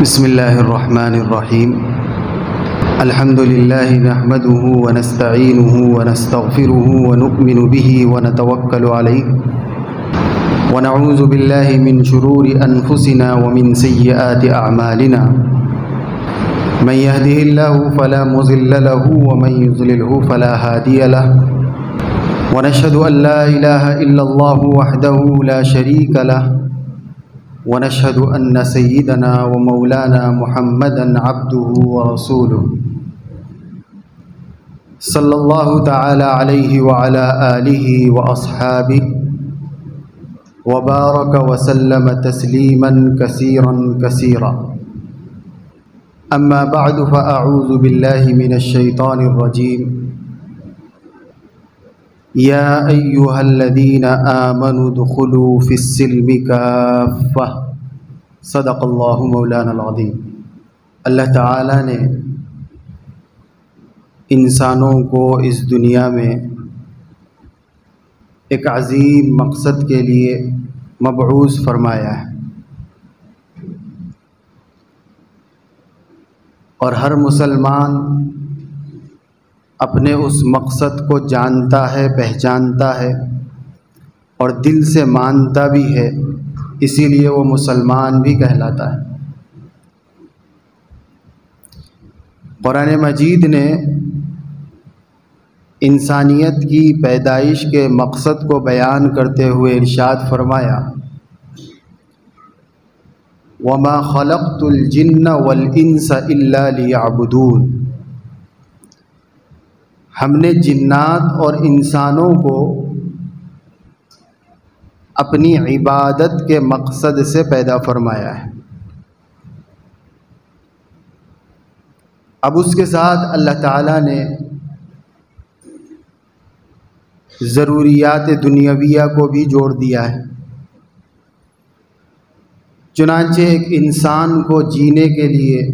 بسم الله الرحمن الرحيم. الحمد لله نحمده ونستعينه ونستغفره ونؤمن به ونتوكل عليه ونعوذ بالله من شرور أنفسنا ومن سيئات أعمالنا. من يهده الله فلا مضل له ومن يضلله فلا هادي له. ونشهد أن لا إله إلا الله وحده لا شريك له ونشهد أن سيدنا ومولانا محمدًا عبده ورسوله صلى الله تعالى عليه وعلى آله وأصحابه وبارك وسلم تسليمًا كثيرًا كثيرًا. أما بعد فأعوذ بالله من الشيطان الرجيم. يا أيها الذين آمنوا ادخلوا في السلم كافة. صدق اللہ مولانا العظیم. اللہ تعالیٰ نے انسانوں کو اس دنیا میں ایک عظیم مقصد کے لیے مبعوث فرمایا ہے، اور ہر مسلمان اپنے اس مقصد کو جانتا ہے، پہچانتا ہے اور دل سے مانتا بھی ہے، اسی لیے وہ مسلمان بھی کہلاتا ہے۔ قرآن مجید نے انسانیت کی پیدائش کے مقصد کو بیان کرتے ہوئے ارشاد فرمایا، وَمَا خَلَقْتُ الْجِنَّ وَالْإِنسَ إِلَّا لِيَعْبُدُونَ۔ ہم نے جنات اور انسانوں کو اپنی عبادت کے مقصد سے پیدا فرمایا ہے۔ اب اس کے ساتھ اللہ تعالیٰ نے ضروریات دنیاویہ کو بھی جوڑ دیا ہے۔ چنانچہ ایک انسان کو جینے کے لیے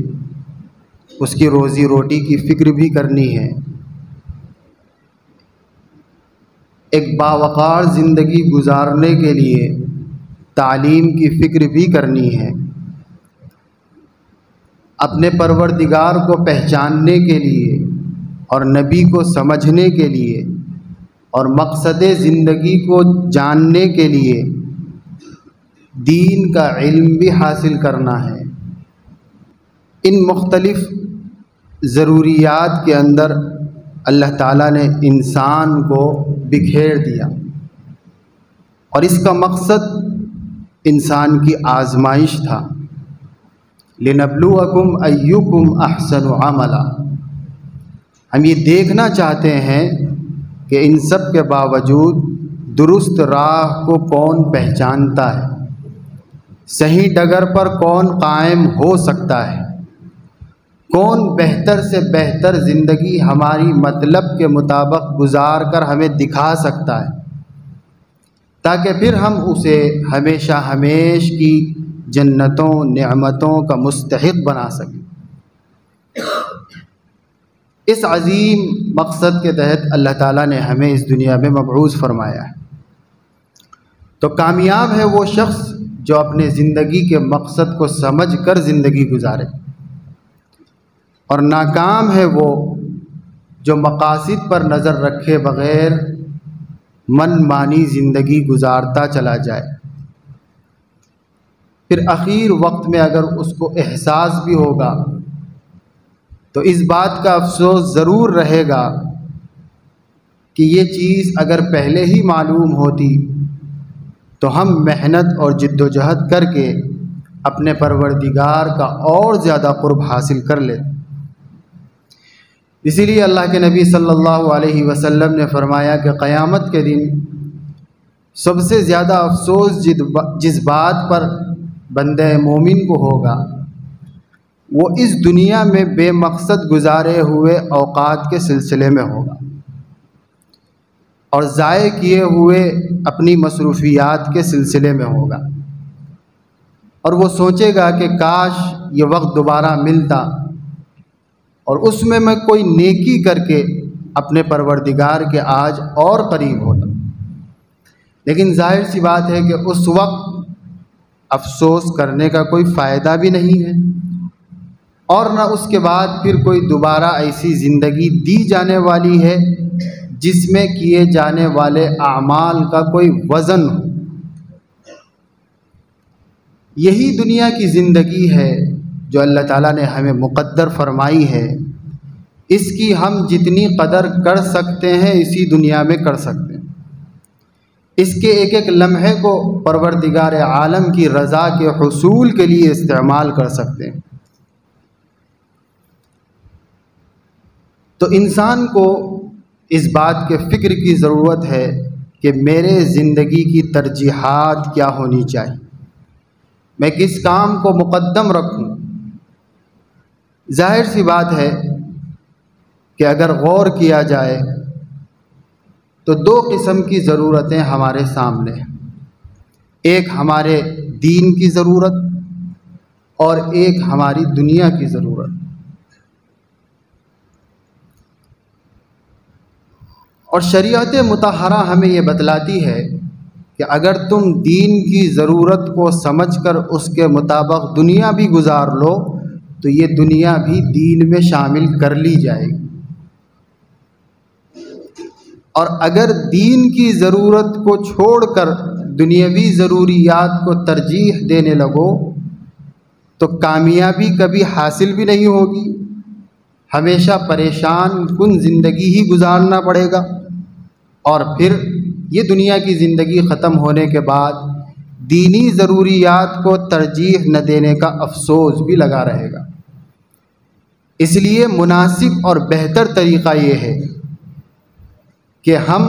اس کی روزی روٹی کی فکر بھی کرنی ہے، ایک باوقار زندگی گزارنے کے لیے تعلیم کی فکر بھی کرنی ہے، اپنے پروردگار کو پہچاننے کے لیے اور نبی کو سمجھنے کے لیے اور مقصد زندگی کو جاننے کے لیے دین کا علم بھی حاصل کرنا ہے۔ ان مختلف ضروریات کے اندر اللہ تعالیٰ نے انسان کو بکھیر دیا، اور اس کا مقصد انسان کی آزمائش تھا۔ لِنَبْلُوَكُمْ أَيُّكُمْ أَحْسَنُ عَمَلًا۔ ہم یہ دیکھنا چاہتے ہیں کہ ان سب کے باوجود درست راہ کو کون پہچانتا ہے، صحیح ڈگر پر کون قائم ہو سکتا ہے، کون بہتر سے بہتر زندگی ہماری مطلب کے مطابق گزار کر ہمیں دکھا سکتا ہے، تاکہ پھر ہم اسے ہمیشہ ہمیش کی جنتوں نعمتوں کا مستحق بنا سکیں۔ اس عظیم مقصد کے تحت اللہ تعالیٰ نے ہمیں اس دنیا میں مبعوث فرمایا ہے۔ تو کامیاب ہے وہ شخص جو اپنے زندگی کے مقصد کو سمجھ کر زندگی گزارے، اور ناکام ہے وہ جو مقاصد پر نظر رکھے بغیر من مانی زندگی گزارتا چلا جائے، پھر اخیر وقت میں اگر اس کو احساس بھی ہوگا تو اس بات کا افسوس ضرور رہے گا کہ یہ چیز اگر پہلے ہی معلوم ہوتی تو ہم محنت اور جد و جہد کر کے اپنے پروردگار کا اور زیادہ قرب حاصل کر لیتے۔ اسی لیے اللہ کے نبی صلی اللہ علیہ وسلم نے فرمایا کہ قیامت کے دن سب سے زیادہ افسوس جس بات پر بندہ مومن کو ہوگا، وہ اس دنیا میں بے مقصد گزارے ہوئے اوقات کے سلسلے میں ہوگا، اور ضائع کیے ہوئے اپنی مصروفیات کے سلسلے میں ہوگا، اور وہ سوچے گا کہ کاش یہ وقت دوبارہ ملتا اور اس میں کوئی نیکی کر کے اپنے پروردگار کے آج اور قریب ہوتا۔ لیکن ظاہر سی بات ہے کہ اس وقت افسوس کرنے کا کوئی فائدہ بھی نہیں ہے، اور نہ اس کے بعد پھر کوئی دوبارہ ایسی زندگی دی جانے والی ہے جس میں کیے جانے والے اعمال کا کوئی وزن ہو۔ یہی دنیا کی زندگی ہے جو اللہ تعالیٰ نے ہمیں مقدر فرمائی ہے، اس کی ہم جتنی قدر کر سکتے ہیں اسی دنیا میں کر سکتے ہیں، اس کے ایک ایک لمحے کو پروردگار عالم کی رضا کے حصول کے لیے استعمال کر سکتے ہیں۔ تو انسان کو اس بات کے فکر کی ضرورت ہے کہ میرے زندگی کی ترجیحات کیا ہونی چاہیے، میں کس کام کو مقدم رکھوں۔ ظاہر سی بات ہے کہ اگر غور کیا جائے تو دو قسم کی ضرورتیں ہمارے سامنے ہیں، ایک ہمارے دین کی ضرورت اور ایک ہماری دنیا کی ضرورت۔ اور شریعت مطہرہ ہمیں یہ بتلاتی ہے کہ اگر تم دین کی ضرورت کو سمجھ کر اس کے مطابق دنیا بھی گزار لو تو یہ دنیا بھی دین میں شامل کر لی جائے گی، اور اگر دین کی ضرورت کو چھوڑ کر دنیاوی ضروریات کو ترجیح دینے لگو تو کامیابی کبھی حاصل بھی نہیں ہوگی، ہمیشہ پریشان کن زندگی ہی گزارنا پڑے گا، اور پھر یہ دنیا کی زندگی ختم ہونے کے بعد دینی ضروریات کو ترجیح نہ دینے کا افسوس بھی لگا رہے گا۔ اس لیے مناسب اور بہتر طریقہ یہ ہے کہ ہم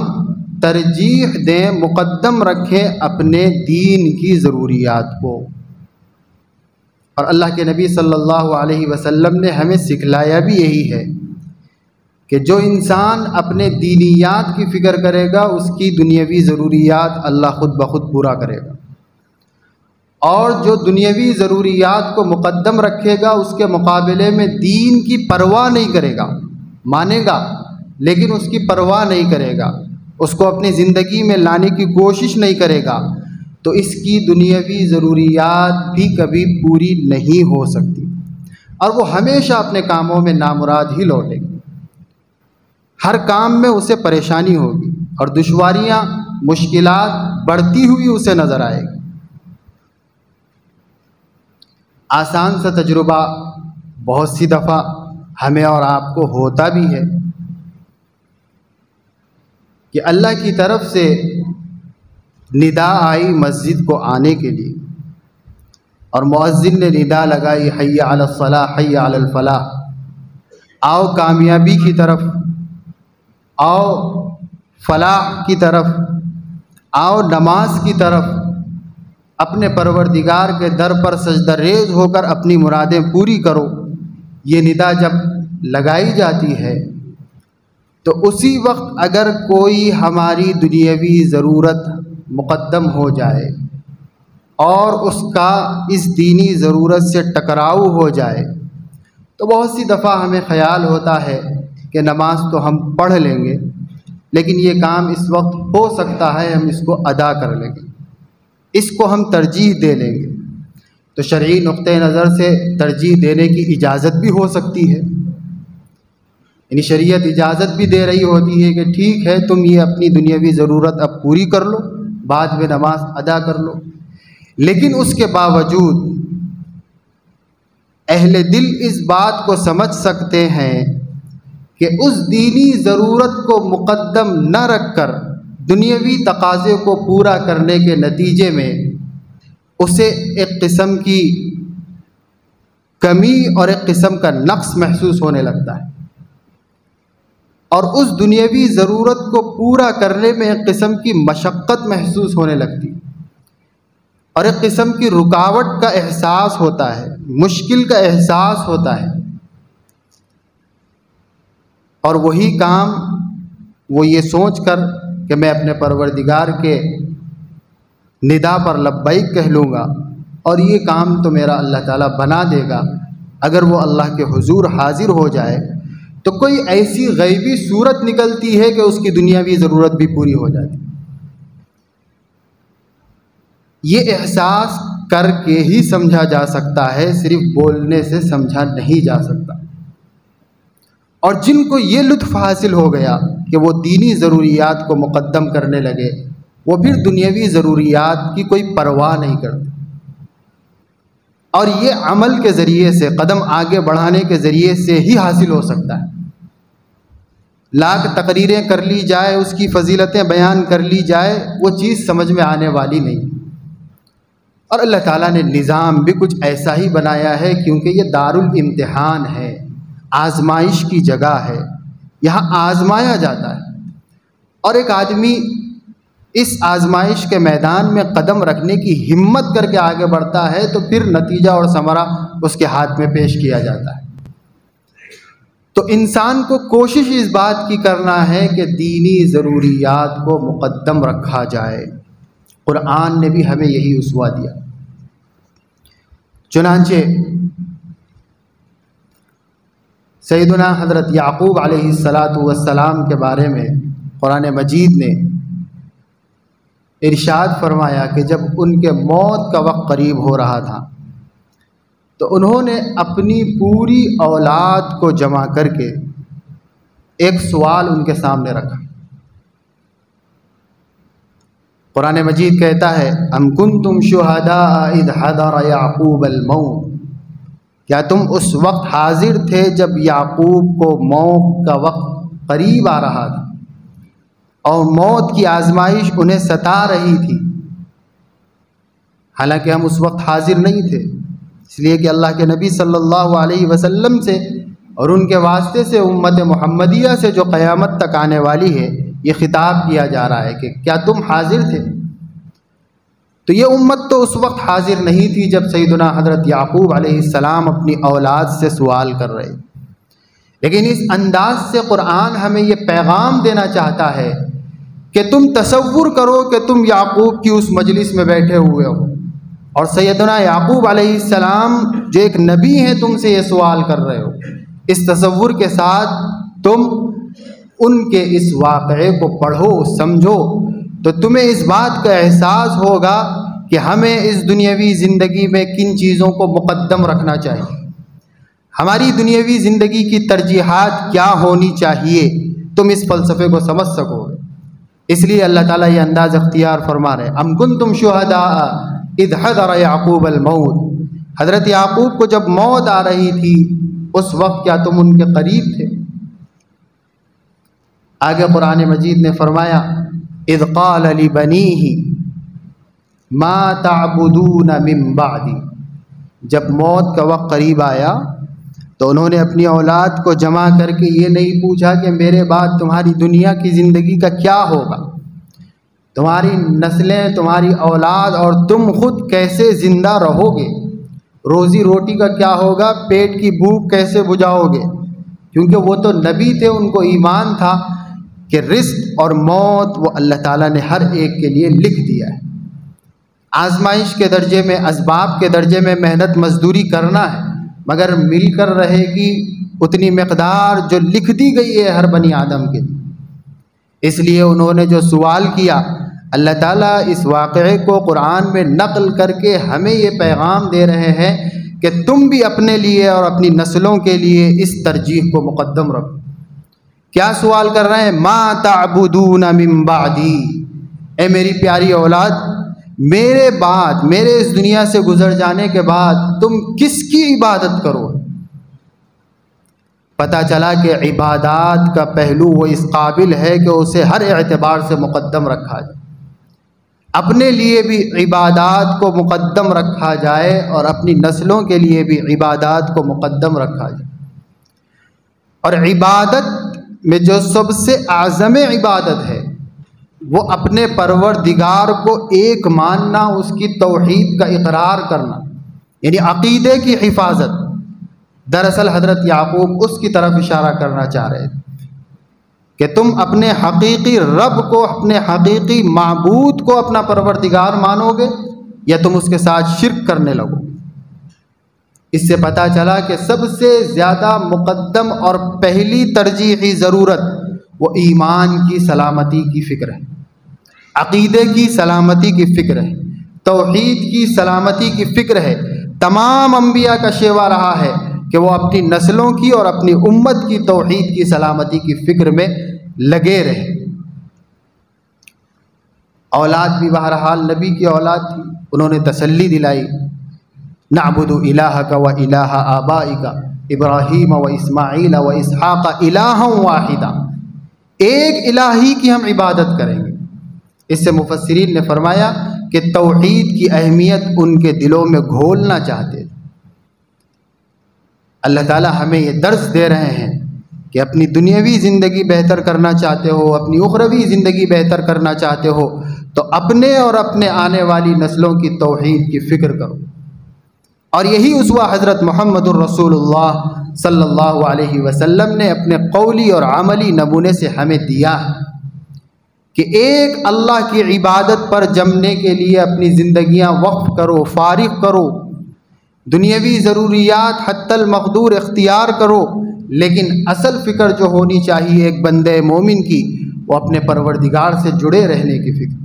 ترجیح دیں، مقدم رکھیں اپنے دین کی ضروریات کو۔ اور اللہ کے نبی صلی اللہ علیہ وسلم نے ہمیں سکھلایا بھی یہی ہے کہ جو انسان اپنے دینیات کی فکر کرے گا اس کی دنیاوی ضروریات اللہ خود بخود پورا کرے گا، اور جو دنیاوی ضروریات کو مقدم رکھے گا اس کے مقابلے میں دین کی پرواہ نہیں کرے گا، مانے گا لیکن اس کی پرواہ نہیں کرے گا، اس کو اپنی زندگی میں لانے کی کوشش نہیں کرے گا، تو اس کی دنیاوی ضروریات بھی کبھی پوری نہیں ہو سکتی، اور وہ ہمیشہ اپنے کاموں میں نامراد ہی لوٹے گا۔ ہر کام میں اسے پریشانی ہوگی اور دشواریاں، مشکلات بڑھتی ہوئی اسے نظر آئے گی۔ آسان سا تجربہ بہت سی دفعہ ہمیں اور آپ کو ہوتا بھی ہے کہ اللہ کی طرف سے ندا آئی مسجد کو آنے کے لیے، اور مؤذن نے ندا لگائی حی علی الصلاح حی علی الفلاح، آؤ کامیابی کی طرف، آؤ فلاح کی طرف، آؤ نماز کی طرف، اپنے پروردگار کے در پر سجدہ ریز ہو کر اپنی مرادیں پوری کرو۔ یہ ندا جب لگائی جاتی ہے تو اسی وقت اگر کوئی ہماری دنیاوی ضرورت مقدم ہو جائے اور اس کا اس دینی ضرورت سے ٹکراؤ ہو جائے تو بہت سی دفعہ ہمیں خیال ہوتا ہے کہ نماز تو ہم پڑھ لیں گے لیکن یہ کام اس وقت ہو سکتا ہے ہم اس کو ادا کر لیں گے، اس کو ہم ترجیح دے لیں گے۔ تو شرعی نقطہ نظر سے ترجیح دینے کی اجازت بھی ہو سکتی ہے، یعنی شریعت اجازت بھی دے رہی ہوتی ہے کہ ٹھیک ہے تم یہ اپنی دنیاوی ضرورت اب پوری کر لو، بعد میں نماز ادا کر لو، لیکن اس کے باوجود اہل دل اس بات کو سمجھ سکتے ہیں کہ اس دینی ضرورت کو مقدم نہ رکھ کر دنیاوی تقاضے کو پورا کرنے کے نتیجے میں اسے ایک قسم کی کمی اور ایک قسم کا نقص محسوس ہونے لگتا ہے، اور اس دنیاوی ضرورت کو پورا کرنے میں ایک قسم کی مشقت محسوس ہونے لگتی اور ایک قسم کی رکاوٹ کا احساس ہوتا ہے، مشکل کا احساس ہوتا ہے، اور وہی کام وہ یہ سوچ کر کہ میں اپنے پروردگار کے ندا پر لبیک کہہ لوں گا اور یہ کام تو میرا اللہ تعالیٰ بنا دے گا، اگر وہ اللہ کے حضور حاضر ہو جائے تو کوئی ایسی غیبی صورت نکلتی ہے کہ اس کی دنیاوی ضرورت بھی پوری ہو جاتی۔ یہ احساس کر کے ہی سمجھا جا سکتا ہے، صرف بولنے سے سمجھا نہیں جا سکتا۔ اور جن کو یہ لطف حاصل ہو گیا کہ وہ دینی ضروریات کو مقدم کرنے لگے، وہ پھر دنیاوی ضروریات کی کوئی پرواہ نہیں کرتے، اور یہ عمل کے ذریعے سے، قدم آگے بڑھانے کے ذریعے سے ہی حاصل ہو سکتا ہے۔ لاکھ تقریریں کر لی جائے، اس کی فضیلتیں بیان کر لی جائے، وہ چیز سمجھ میں آنے والی نہیں۔ اور اللہ تعالیٰ نے نظام بھی کچھ ایسا ہی بنایا ہے، کیونکہ یہ دارالامتحان ہے، آزمائش کی جگہ ہے، یہاں آزمایا جاتا ہے، اور ایک آدمی اس آزمائش کے میدان میں قدم رکھنے کی ہمت کر کے آگے بڑھتا ہے تو پھر نتیجہ اور ثمرہ اس کے ہاتھ میں پیش کیا جاتا ہے۔ تو انسان کو کوشش اس بات کی کرنا ہے کہ دینی ضروریات کو مقدم رکھا جائے۔ قرآن نے بھی ہمیں یہی اسوہ دیا۔ چنانچہ سیدنا حضرت یعقوب علیہ السلام کے بارے میں قرآن مجید نے ارشاد فرمایا کہ جب ان کے موت کا وقت قریب ہو رہا تھا تو انہوں نے اپنی پوری اولاد کو جمع کر کے ایک سوال ان کے سامنے رکھا۔ قرآن مجید کہتا ہے ام کنتم شہداء اذ حضر یعقوب الموت، کیا تم اس وقت حاضر تھے جب یعقوب کو موت کا وقت قریب آ رہا تھا اور موت کی آزمائش انہیں ستا رہی تھی؟ حالانکہ ہم اس وقت حاضر نہیں تھے، اس لیے کہ اللہ کے نبی صلی اللہ علیہ وسلم سے اور ان کے واسطے سے امت محمدیہ سے جو قیامت تک آنے والی ہے یہ خطاب کیا جا رہا ہے کہ کیا تم حاضر تھے؟ تو یہ امت تو اس وقت حاضر نہیں تھی جب سیدنا حضرت یعقوب علیہ السلام اپنی اولاد سے سوال کر رہے، لیکن اس انداز سے قرآن ہمیں یہ پیغام دینا چاہتا ہے کہ تم تصور کرو کہ تم یعقوب کی اس مجلس میں بیٹھے ہوئے ہو اور سیدنا یعقوب علیہ السلام جو ایک نبی ہیں تم سے یہ سوال کر رہے ہو۔ اس تصور کے ساتھ تم ان کے اس واقعے کو پڑھو، سمجھو، تو تمہیں اس بات کا احساس ہوگا کہ ہمیں اس دنیاوی زندگی میں کن چیزوں کو مقدم رکھنا چاہیے، ہماری دنیاوی زندگی کی ترجیحات کیا ہونی چاہیے۔ تم اس فلسفے کو سمجھ سکو گے، اس لیے اللہ تعالیٰ یہ انداز اختیار فرما رہے ام کنتم شہداء اذ حضر یعقوب الموت، حضرت یعقوب کو جب موت آ رہی تھی اس وقت کیا تم ان کے قریب تھے؟ آگے قرآن مجید نے فرمایا اذ قال لبنیہ ما تعبدون من بعدی، جب موت کا وقت قریب آیا تو انہوں نے اپنی اولاد کو جمع کر کے یہ نہیں پوچھا کہ میرے بعد تمہاری دنیا کی زندگی کا کیا ہوگا، تمہاری نسلیں، تمہاری اولاد اور تم خود کیسے زندہ رہو گے، روزی روٹی کا کیا ہوگا، پیٹ کی بھوک کیسے بجھاؤ گے، کیونکہ وہ تو نبی تھے، ان کو ایمان تھا کہ رزق اور موت وہ اللہ تعالیٰ نے ہر ایک کے لیے لکھ دیا ہے۔ آزمائش کے درجے میں، اسباب کے درجے میں محنت مزدوری کرنا ہے، مگر مل کر رہے گی اتنی مقدار جو لکھ دی گئی ہے ہر بنی آدم کے لیے۔ اس لیے انہوں نے جو سوال کیا، اللہ تعالیٰ اس واقعے کو قرآن میں نقل کر کے ہمیں یہ پیغام دے رہے ہیں کہ تم بھی اپنے لیے اور اپنی نسلوں کے لیے اس ترجیح کو مقدم رکھو۔ کیا سوال کر رہے ہیں؟ ما تعبدون من بعدی، اے میری پیاری اولاد، میرے بعد، میرے اس دنیا سے گزر جانے کے بعد تم کس کی عبادت کرو؟ پتہ چلا کہ عبادات کا پہلو وہ اس قابل ہے کہ اسے ہر اعتبار سے مقدم رکھا جائے، اپنے لیے بھی عبادات کو مقدم رکھا جائے اور اپنی نسلوں کے لیے بھی عبادات کو مقدم رکھا جائے۔ اور عبادت میں جو سب سے اعظم عبادت ہے وہ اپنے پروردگار کو ایک ماننا، اس کی توحید کا اقرار کرنا، یعنی عقیدے کی حفاظت۔ دراصل حضرت یعقوب اس کی طرف اشارہ کرنا چاہ رہے تھے کہ تم اپنے حقیقی رب کو، اپنے حقیقی معبود کو اپنا پروردگار مانو گے یا تم اس کے ساتھ شرک کرنے لگو۔ اس سے پتہ چلا کہ سب سے زیادہ مقدم اور پہلی ترجیحی ضرورت وہ ایمان کی سلامتی کی فکر ہے، عقیدے کی سلامتی کی فکر ہے۔ توحید کی سلامتی کی فکر ہے۔ تمام انبیاء کا شیوا رہا ہے کہ وہ اپنی نسلوں کی اور اپنی امت کی توحید کی سلامتی کی فکر میں لگے رہے۔ اولاد بھی بہرحال نبی کی اولاد تھی، انہوں نے تسلی دلائی، نعبد الہک و الہ آبائک ابراہیم و اسماعیل و اسحاق الہا واحدا، ایک الہی کی ہم عبادت کریں گے۔ اس سے مفسرین نے فرمایا کہ توحید کی اہمیت ان کے دلوں میں گھولنا چاہتے تھے۔ اللہ تعالیٰ ہمیں یہ درس دے رہے ہیں کہ اپنی دنیاوی زندگی بہتر کرنا چاہتے ہو، اپنی اخروی زندگی بہتر کرنا چاہتے ہو تو اپنے اور اپنے آنے والی نسلوں کی توحید کی فکر کرو۔ اور یہی اسوہ حضرت محمد الرسول اللہ صلی اللہ علیہ وسلم نے اپنے قولی اور عملی نمونے سے ہمیں دیا ہے کہ ایک اللہ کی عبادت پر جمنے کے لیے اپنی زندگیاں وقف کرو، فارغ کرو، دنیاوی ضروریات حتی المقدور اختیار کرو، لیکن اصل فکر جو ہونی چاہیے ایک بندے مومن کی، وہ اپنے پروردگار سے جڑے رہنے کی فکر،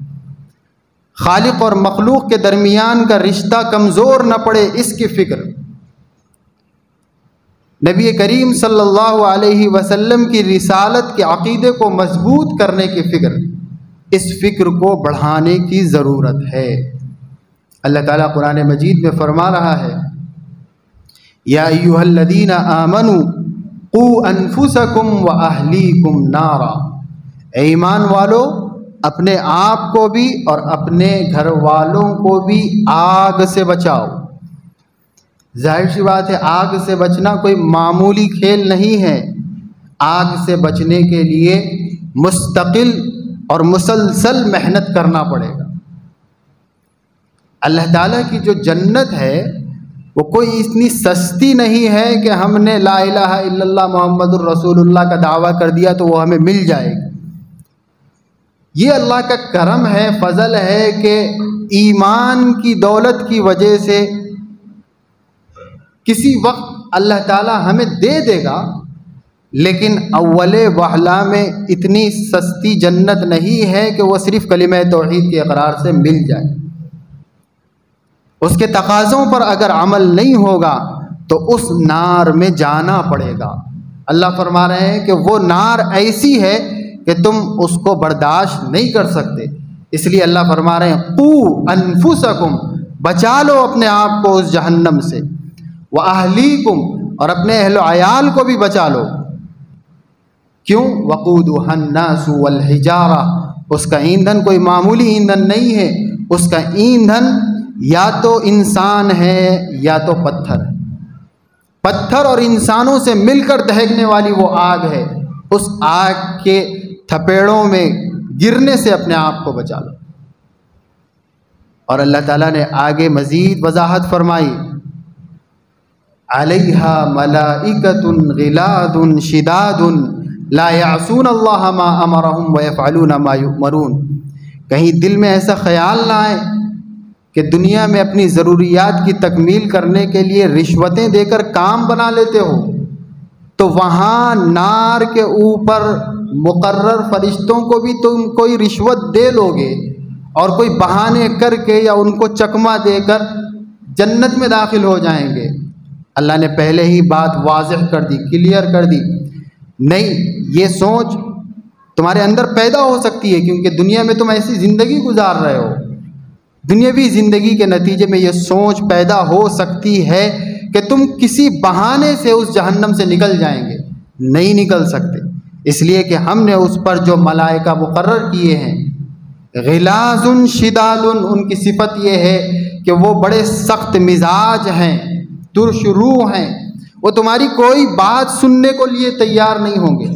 خالق اور مخلوق کے درمیان کا رشتہ کمزور نہ پڑے اس کی فکر، نبی کریم صلی اللہ علیہ وسلم کی رسالت کے عقیدے کو مضبوط کرنے کی فکر، اس فکر کو بڑھانے کی ضرورت ہے۔ اللہ تعالیٰ قرآن مجید میں فرما رہا ہے، یا ایھا الذین آمنوا قوا انفسکم واہلیکم نارا، اے ایمان والو اپنے آپ کو بھی اور اپنے گھر والوں کو بھی آگ سے بچاؤ۔ ظاہر سی بات ہے آگ سے بچنا کوئی معمولی کھیل نہیں ہے، آگ سے بچنے کے لیے مستقل اور مسلسل محنت کرنا پڑے گا۔ اللہ تعالیٰ کی جو جنت ہے وہ کوئی اتنی سستی نہیں ہے کہ ہم نے لا الہ الا اللہ محمد الرسول اللہ کا دعویٰ کر دیا تو وہ ہمیں مل جائے گی۔ یہ اللہ کا کرم ہے، فضل ہے کہ ایمان کی دولت کی وجہ سے کسی وقت اللہ تعالیٰ ہمیں دے دے گا، لیکن اول وہلہ میں اتنی سستی جنت نہیں ہے کہ وہ صرف کلمہ توحید کے اقرار سے مل جائے۔ اس کے تقاضوں پر اگر عمل نہیں ہوگا تو اس نار میں جانا پڑے گا۔ اللہ فرما رہے ہیں کہ وہ نار ایسی ہے کہ تم اس کو برداشت نہیں کر سکتے، اس لیے اللہ فرما رہے ہیں قوا انفسکم، بچا لو اپنے آپ کو اس جہنم سے، واہلیکم، اور اپنے اہل و عیال کو بھی بچا لو۔ کیوں؟ وقودھا الناس والحجارہ، اس کا ایندھن کوئی معمولی ایندھن نہیں ہے، اس کا ایندھن یا تو انسان ہے یا تو پتھر ہے، پتھر اور انسانوں سے مل کر دہکنے والی وہ آگ ہے، اس آگ کے تھپیڑوں میں گرنے سے اپنے آپ کو بچا لو۔ اور اللہ تعالیٰ نے آگے مزید وضاحت فرمائی، علیہا ملائکۃ غلاظ شداد لا یعصون اللہ ما امرہم ویفعلون ما یؤمرون۔ کہیں دل میں ایسا خیال نہ آئے کہ دنیا میں اپنی ضروریات کی تکمیل کرنے کے لیے رشوتیں دے کر کام بنا لیتے ہو، تو وہاں نار کے اوپر مقرر فرشتوں کو بھی تم کوئی رشوت دے لو گے اور کوئی بہانے کر کے یا ان کو چکمہ دے کر جنت میں داخل ہو جائیں گے۔ اللہ نے پہلے ہی بات واضح کر دی، کلیئر کر دی، نہیں یہ سوچ تمہارے اندر پیدا ہو سکتی ہے کیونکہ دنیا میں تم ایسی زندگی گزار رہے ہو، دنیاوی زندگی کے نتیجے میں یہ سوچ پیدا ہو سکتی ہے کہ تم کسی بہانے سے اس جہنم سے نکل جائیں گے، نہیں نکل سکتے، اس لیے کہ ہم نے اس پر جو ملائکہ مقرر کیے ہیں غلاظ شداد، ان کی صفت یہ ہے کہ وہ بڑے سخت مزاج ہیں، ترش روح ہیں، وہ تمہاری کوئی بات سننے کو لیے تیار نہیں ہوں گے،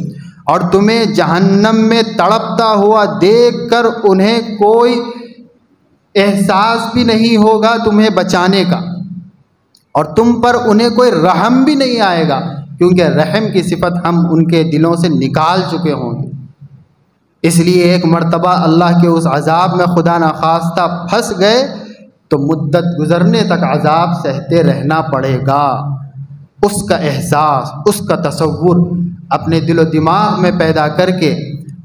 اور تمہیں جہنم میں تڑپتا ہوا دیکھ کر انہیں کوئی احساس بھی نہیں ہوگا تمہیں بچانے کا، اور تم پر انہیں کوئی رحم بھی نہیں آئے گا، کیونکہ رحم کی صفت ہم ان کے دلوں سے نکال چکے ہوں گے۔ اس لیے ایک مرتبہ اللہ کے اس عذاب میں خدا نخواستہ پھنس گئے تو مدت گزرنے تک عذاب سہتے رہنا پڑے گا۔ اس کا احساس، اس کا تصور اپنے دل و دماغ میں پیدا کر کے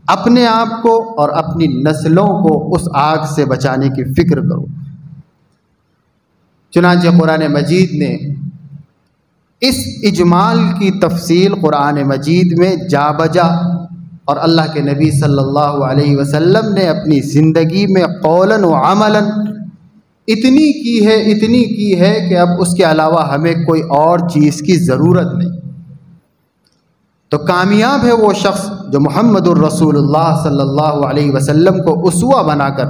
اپنے آپ کو اور اپنی نسلوں کو اس آگ سے بچانے کی فکر کرو۔ چنانچہ قرآن مجید نے اس اجمال کی تفصیل قرآن مجید میں جا بجا، اور اللہ کے نبی صلی اللہ علیہ وسلم نے اپنی زندگی میں قولاً و عملاً اتنی کی ہے کہ اب اس کے علاوہ ہمیں کوئی اور چیز کی ضرورت نہیں۔ تو کامیاب ہے وہ شخص جو محمد الرسول اللہ صلی اللہ علیہ وسلم کو اسوہ بنا کر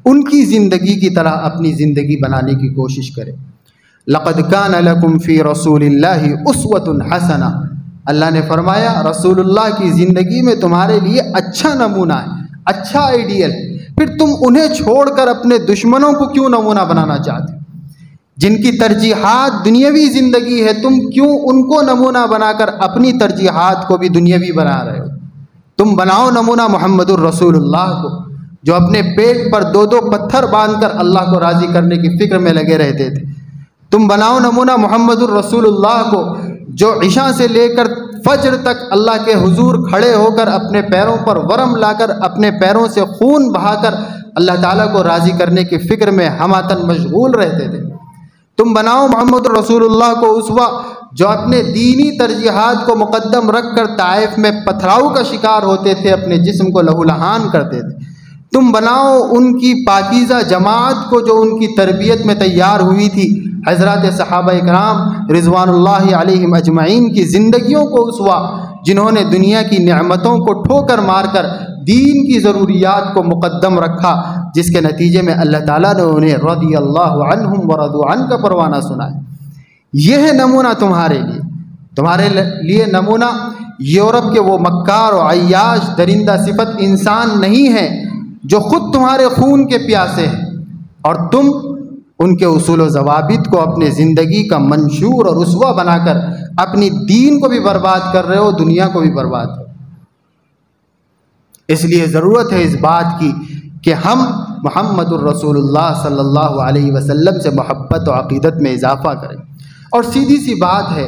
ان کی زندگی کی طرح اپنی زندگی بنانے کی کوشش کرے۔ لقد کان لکم فی رسول اللہ اسوۃ حسنہ، اللہ نے فرمایا رسول اللہ کی زندگی میں تمہارے لیے اچھا نمونہ ہے، اچھا آئیڈیل ہے۔ پھر تم انہیں چھوڑ کر اپنے دشمنوں کو کیوں نمونہ بنانا چاہتے ہو؟ جن کی ترجیحات دنیاوی زندگی ہے، تم کیوں ان کو نمونہ بنا کر اپنی ترجیحات کو بھی دنیاوی بنا رہے ہو؟ تم بناؤ نمونہ محمد الرسول اللہ کو، جو اپنے پیٹ پر 2 پتھر باندھ کر اللہ کو راضی کرنے کی فکر میں لگے رہتے تھے۔ تم بناؤ نمونہ محمد الرسول اللہ کو، جو عشاء سے لے کر فجر تک اللہ کے حضور کھڑے ہو کر اپنے پیروں پر ورم لا کر اپنے پیروں سے خون بہا کر اللہ تعالیٰ کو راضی کرنے کی فکر میں ہماتن مشغول رہتے تھے۔ تم بناؤ محمد رسول اللہ کو اسوہ، جو اپنے دینی ترجیحات کو مقدم رکھ کر طائف میں پتھراؤ کا شکار ہوتے تھے، اپنے جسم کو لہو لہان کرتے تھے۔ تم بناؤ ان کی پاکیزہ جماعت کو جو ان کی تربیت میں تیار ہوئی تھی، حضرات صحابہ اکرام رضوان اللہ علیہم اجمعین کی زندگیوں کو اسوہ، جنہوں نے دنیا کی نعمتوں کو ٹھوکر مار کر دین کی ضروریات کو مقدم رکھا، جس کے نتیجے میں اللہ تعالیٰ نے انہیں رضی اللہ عنہم ورضوا عنہ کا پروانہ سنایا۔ یہ ہے نمونہ تمہارے لیے نمونہ یورپ کے وہ مکار و عیاش درندہ صفت انسان نہیں ہیں جو خود تمہارے خون کے پیاسے ہیں، اور تم ان کے اصول و ضوابط کو اپنے زندگی کا منشور اور اسوہ بنا کر اپنی دین کو بھی برباد کر رہے ہو، دنیا کو بھی برباد کر رہے ہو۔ اس لیے ضرورت ہے اس بات کی کہ ہم محمد الرسول اللہ صلی اللہ علیہ وسلم سے محبت و عقیدت میں اضافہ کریں، اور سیدھی سی بات ہے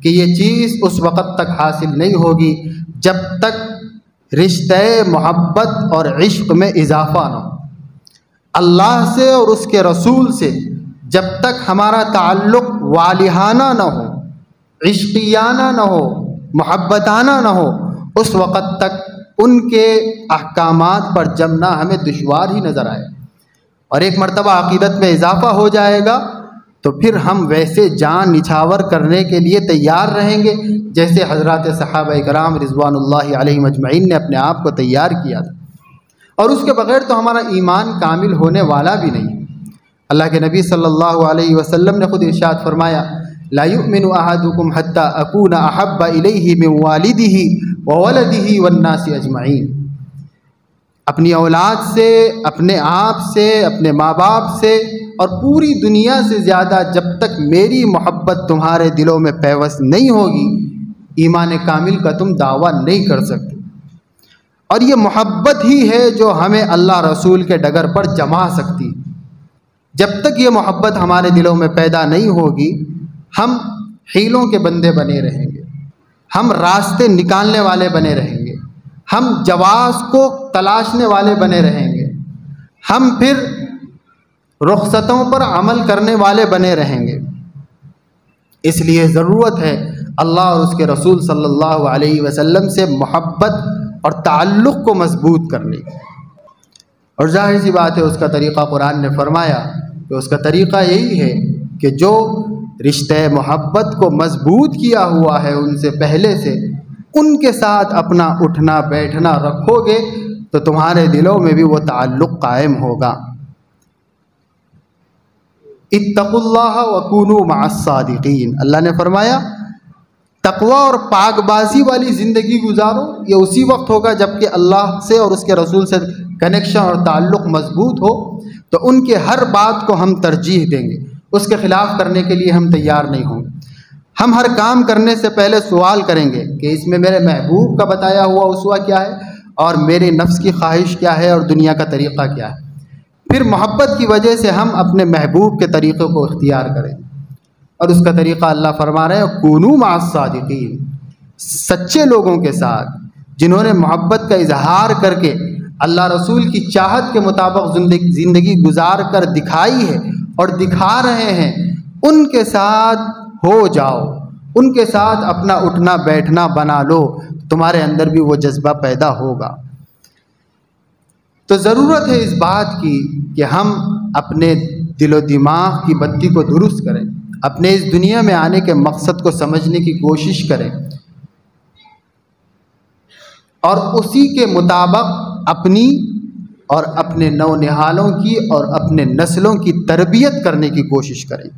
کہ یہ چیز اس وقت تک حاصل نہیں ہوگی جب تک رشتہ محبت اور عشق میں اضافہ نہ ہو۔ اللہ سے اور اس کے رسول سے جب تک ہمارا تعلق والہانہ نہ ہو، عشقیانہ نہ ہو، محبتانہ نہ ہو، اس وقت تک ان کے احکامات پر جمنا ہمیں دشوار ہی نظر آئے۔ اور ایک مرتبہ عقیدت میں اضافہ ہو جائے گا تو پھر ہم ویسے جان نچھاور کرنے کے لیے تیار رہیں گے جیسے حضرات صحابہ کرام رضوان اللہ علیہم اجمعین نے اپنے آپ کو تیار کیا تھا، اور اس کے بغیر تو ہمارا ایمان کامل ہونے والا بھی نہیں۔ اللہ کے نبی صلی اللہ علیہ وسلم نے خود ارشاد فرمایا لا یؤمن احدکم حتی اکون احب الیہ من والدہ وولدہ والناس اجمعین۔ اپنی اولاد سے، اپنے آپ سے، اپنے ماں باپ سے اور پوری دنیا سے زیادہ جب تک میری محبت تمہارے دلوں میں پیوست نہیں ہوگی، ایمان کامل کا تم دعویٰ نہیں کر سکتے۔ اور یہ محبت ہی ہے جو ہمیں اللہ رسول کے ڈگر پر جما سکتی۔ جب تک یہ محبت ہمارے دلوں میں پیدا نہیں ہوگی، ہم حیلوں کے بندے بنے رہیں گے، ہم راستے نکالنے والے بنے رہیں گے، ہم جواز کو تلاشنے والے بنے رہیں گے، ہم پھر رخصتوں پر عمل کرنے والے بنے رہیں گے۔ اس لیے ضرورت ہے اللہ اور اس کے رسول صلی اللہ علیہ وسلم سے محبت اور تعلق کو مضبوط کرنے کی۔ اور ظاہر سی بات ہے اس کا طریقہ قرآن نے فرمایا کہ اس کا طریقہ یہی ہے کہ جو رشتہ محبت کو مضبوط کیا ہوا ہے ان سے پہلے سے، ان کے ساتھ اپنا اٹھنا بیٹھنا رکھو گے تو تمہارے دلوں میں بھی وہ تعلق قائم ہوگا۔ اتقوا اللہ وکونوا مع الصادقین، اللہ نے فرمایا تقوی اور پاک بازی والی زندگی گزارو۔ یہ اسی وقت ہوگا جب کہ اللہ سے اور اس کے رسول سے کنیکشن اور تعلق مضبوط ہو، تو ان کے ہر بات کو ہم ترجیح دیں گے، اس کے خلاف کرنے کے لیے ہم تیار نہیں ہوں گے۔ ہم ہر کام کرنے سے پہلے سوال کریں گے کہ اس میں میرے محبوب کا بتایا ہوا اسوہ کیا ہے، اور میرے نفس کی خواہش کیا ہے، اور دنیا کا طریقہ کیا ہے۔ پھر محبت کی وجہ سے ہم اپنے محبوب کے طریقے کو اختیار کریں، اور اس کا طریقہ اللہ فرما رہے ہیں کونوا مع الصادقین، سچے لوگوں کے ساتھ جنہوں نے محبت کا اظہار کر کے اللہ رسول کی چاہت کے مطابق زندگی گزار کر دکھائی ہے اور دکھا رہے ہیں، ان کے ساتھ ہو جاؤ، ان کے ساتھ اپنا اٹھنا بیٹھنا بنا لو، تمہارے اندر بھی وہ جذبہ پیدا ہوگا۔ تو ضرورت ہے اس بات کی کہ ہم اپنے دل و دماغ کی بتی کو درست کریں، اپنے اس دنیا میں آنے کے مقصد کو سمجھنے کی کوشش کریں، اور اسی کے مطابق اپنی اور اپنے نونہالوں کی اور اپنے نسلوں کی تربیت کرنے کی کوشش کریں۔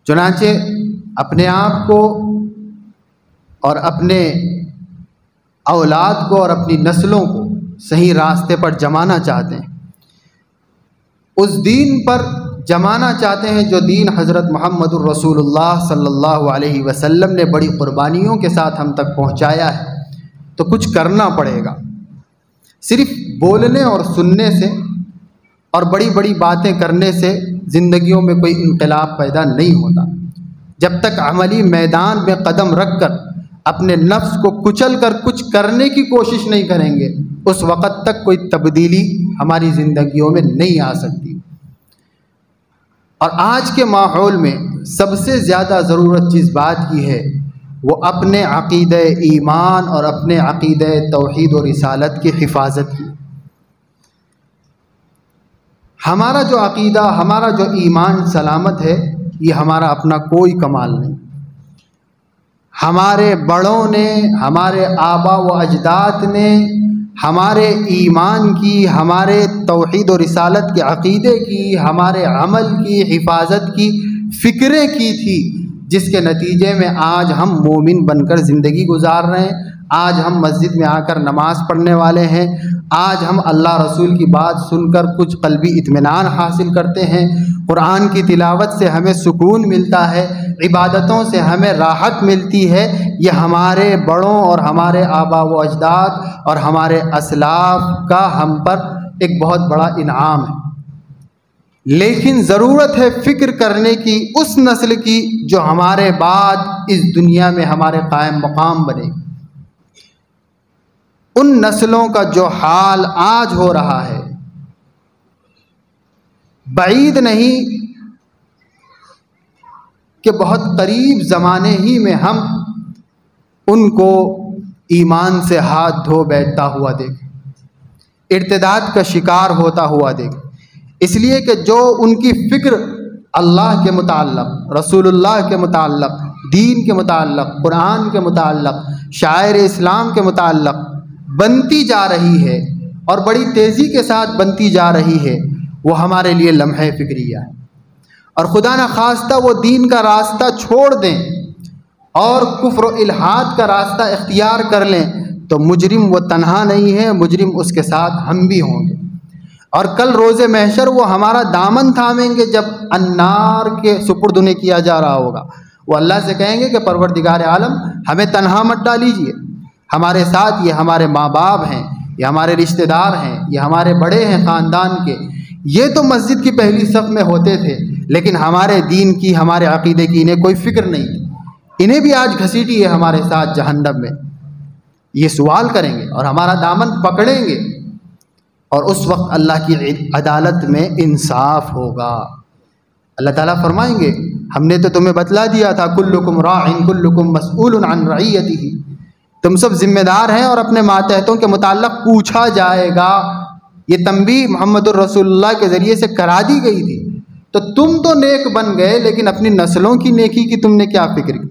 چنانچہ اپنے آپ کو اور اپنے اولاد کو اور اپنی نسلوں کو صحیح راستے پر جمانا چاہتے ہیں، اس دین پر جمانا چاہتے ہیں جو دین حضرت محمد الرسول اللہ صلی اللہ علیہ وسلم نے بڑی قربانیوں کے ساتھ ہم تک پہنچایا ہے، تو کچھ کرنا پڑے گا۔ صرف بولنے اور سننے سے اور بڑی بڑی باتیں کرنے سے زندگیوں میں کوئی انقلاب پیدا نہیں ہوتا۔ جب تک عملی میدان میں قدم رکھ کر اپنے نفس کو کچل کر کچھ کرنے کی کوشش نہیں کریں گے، اس وقت تک کوئی تبدیلی ہماری زندگیوں میں نہیں آ سکتی۔ اور آج کے ماحول میں سب سے زیادہ ضرورت جس بات کی ہے وہ اپنے عقیدہ ایمان اور اپنے عقیدہ توحید و رسالت کی حفاظت کی۔ ہمارا جو عقیدہ، ہمارا جو ایمان سلامت ہے، یہ ہمارا اپنا کوئی کمال نہیں۔ ہمارے بڑوں نے، ہمارے آبا و اجداد نے ہمارے ایمان کی، ہمارے توحید و رسالت کے عقیدے کی، ہمارے عمل کی حفاظت کی فکریں کی تھی، جس کے نتیجے میں آج ہم مومن بن کر زندگی گزار رہے ہیں، آج ہم مسجد میں آ کر نماز پڑھنے والے ہیں، آج ہم اللہ رسول کی بات سن کر کچھ قلبی اطمینان حاصل کرتے ہیں، قرآن کی تلاوت سے ہمیں سکون ملتا ہے، عبادتوں سے ہمیں راحت ملتی ہے۔ یہ ہمارے بڑوں اور ہمارے آبا و اجداد اور ہمارے اسلاف کا ہم پر ایک بہت بڑا انعام ہے۔ لیکن ضرورت ہے فکر کرنے کی اس نسل کی جو ہمارے بعد اس دنیا میں ہمارے قائم مقام بنے گی۔ ان نسلوں کا جو حال آج ہو رہا ہے، بعید نہیں کہ بہت قریب زمانے ہی میں ہم ان کو ایمان سے ہاتھ دھو بیٹھتا ہوا دیکھیں، ارتداد کا شکار ہوتا ہوا دیکھیں، اس لیے کہ جو ان کی فکر اللہ کے متعلق، رسول اللہ کے متعلق، دین کے متعلق، قرآن کے متعلق، شاعر اسلام کے متعلق بنتی جا رہی ہے اور بڑی تیزی کے ساتھ بنتی جا رہی ہے، وہ ہمارے لیے لمحہ فکریہ ہے۔ اور خدا نخواستہ وہ دین کا راستہ چھوڑ دیں اور کفر و الحاد کا راستہ اختیار کر لیں تو مجرم وہ تنہا نہیں ہے، مجرم اس کے ساتھ ہم بھی ہوں گے، اور کل روز محشر وہ ہمارا دامن تھامیں گے جب النار کے سپرد انہیں کیا جا رہا ہوگا۔ وہ اللہ سے کہیں گے کہ پروردگار عالم ہمیں تنہا مت ڈالیجیے، ہمارے ساتھ یہ ہمارے ماں باپ ہیں، یہ ہمارے رشتہ دار ہیں، یہ ہمارے بڑے ہیں خاندان کے، یہ تو مسجد کی پہلی صف میں ہوتے تھے، لیکن ہمارے دین کی، ہمارے عقیدے کی انہیں کوئی فکر نہیں تھی، انہیں بھی آج گھسیٹی ہے ہمارے ساتھ جہنم میں۔ یہ سوال کریں گے اور ہمارا دامن پکڑیں گے، اور اس وقت اللہ کی عدالت میں انصاف ہوگا۔ اللہ تعالیٰ فرمائیں گے ہم نے تو تمہیں بتلا دیا تھا، کلکم راع کلکم مسئول عن رعیتہ، تم سب ذمہ دار ہیں اور اپنے ماتحتوں کے متعلق پوچھا جائے گا۔ یہ تنبیہ محمد الرسول اللہ کے ذریعے سے کرا دی گئی تھی، تو تم تو نیک بن گئے، لیکن اپنی نسلوں کی نیکی کی تم نے کیا فکر کی؟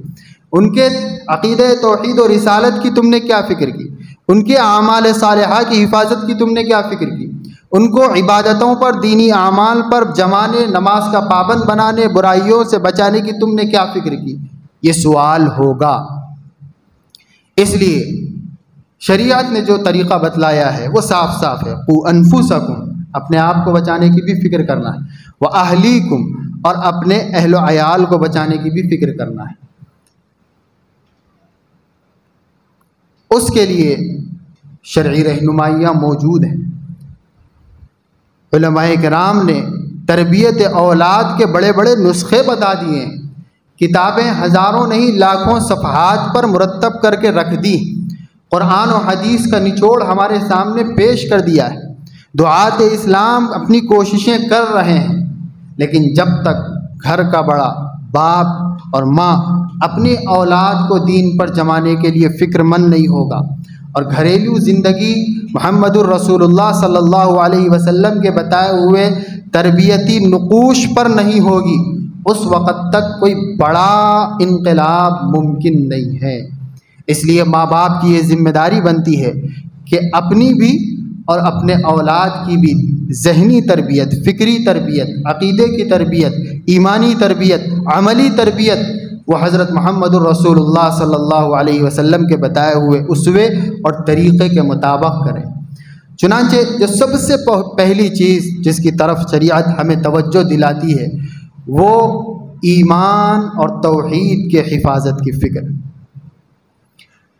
ان کے عقیدہ توحید و رسالت کی تم نے کیا فکر کی؟ ان کے اعمال صالحہ کی حفاظت کی تم نے کیا فکر کی؟ ان کو عبادتوں پر، دینی اعمال پر جمانے، نماز کا پابند بنانے، برائیوں سے بچانے کی تم نے کیا فکر کی؟ یہ سوال ہوگا۔ اس لیے شریعت نے جو طریقہ بتلایا ہے وہ صاف صاف ہے، قُوا أَنفُسَكُمْ، اپنے آپ کو بچانے کی بھی فکر کرنا ہے، وَأَهْلِيكُمْ، اور اپنے اہل و عیال کو بچانے کی بھی فکر کرنا ہے۔ اس کے لیے شرعی رہنمائیاں موجود ہیں۔ علماء کرام نے تربیت اولاد کے بڑے بڑے نسخے بتا دیے ہیں، کتابیں ہزاروں نہیں لاکھوں صفحات پر مرتب کر کے رکھ دی، قرآن و حدیث کا نچوڑ ہمارے سامنے پیش کر دیا ہے۔ دعات اسلام اپنی کوششیں کر رہے ہیں، لیکن جب تک گھر کا بڑا باپ اور ماں اپنی اولاد کو دین پر جمانے کے لیے فکر مند نہیں ہوگا اور گھریلو زندگی محمد الرسول اللہ صلی اللہ علیہ وسلم کے بتائے ہوئے تربیتی نقوش پر نہیں ہوگی، اس وقت تک کوئی بڑا انقلاب ممکن نہیں ہے۔ اس لیے ماں باپ کی یہ ذمہ داری بنتی ہے کہ اپنی بھی اور اپنے اولاد کی بھی ذہنی تربیت، فکری تربیت، عقیدے کی تربیت، ایمانی تربیت، عملی تربیت وہ حضرت محمد الرسول اللہ صلی اللہ علیہ وسلم کے بتائے ہوئے اسوے اور طریقے کے مطابق کریں۔ چنانچہ جو سب سے پہلی چیز جس کی طرف شریعت ہمیں توجہ دلاتی ہے وہ ایمان اور توحید کے حفاظت کی فکر۔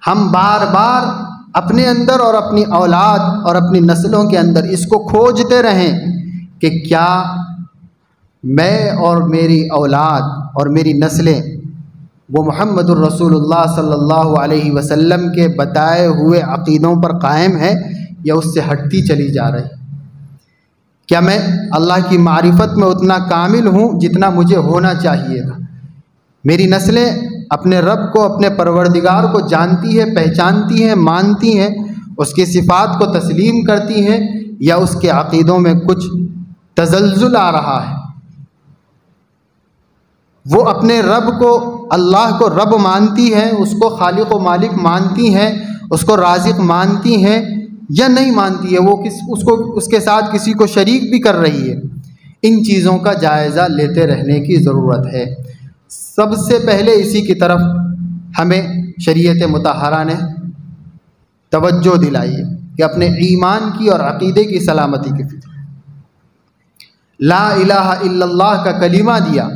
ہم بار بار اپنے اندر اور اپنی اولاد اور اپنی نسلوں کے اندر اس کو کھوجتے رہیں کہ کیا میں اور میری اولاد اور میری نسلیں وہ محمد الرسول اللہ صلی اللہ علیہ وسلم کے بتائے ہوئے عقیدوں پر قائم ہے یا اس سے ہٹتی چلی جا رہی؟ کیا میں اللہ کی معرفت میں اتنا کامل ہوں جتنا مجھے ہونا چاہیے تھا؟ میری نسلیں اپنے رب کو، اپنے پروردگار کو جانتی ہے، پہچانتی ہیں، مانتی ہیں، اس کی صفات کو تسلیم کرتی ہیں، یا اس کے عقیدوں میں کچھ تزلزل آ رہا ہے؟ وہ اپنے رب کو، اللہ کو رب مانتی ہیں، اس کو خالق و مالک مانتی ہیں، اس کو رازق مانتی ہیں یا نہیں مانتی ہے؟ وہ اس کے ساتھ کسی کو شریک بھی کر رہی ہے؟ ان چیزوں کا جائزہ لیتے رہنے کی ضرورت ہے۔ سب سے پہلے اسی کی طرف ہمیں شریعت مطہرہ نے توجہ دلائی ہے کہ اپنے ایمان کی اور عقیدے کی سلامتی کی فکر۔ لا الہ الا اللہ کا کلمہ دیا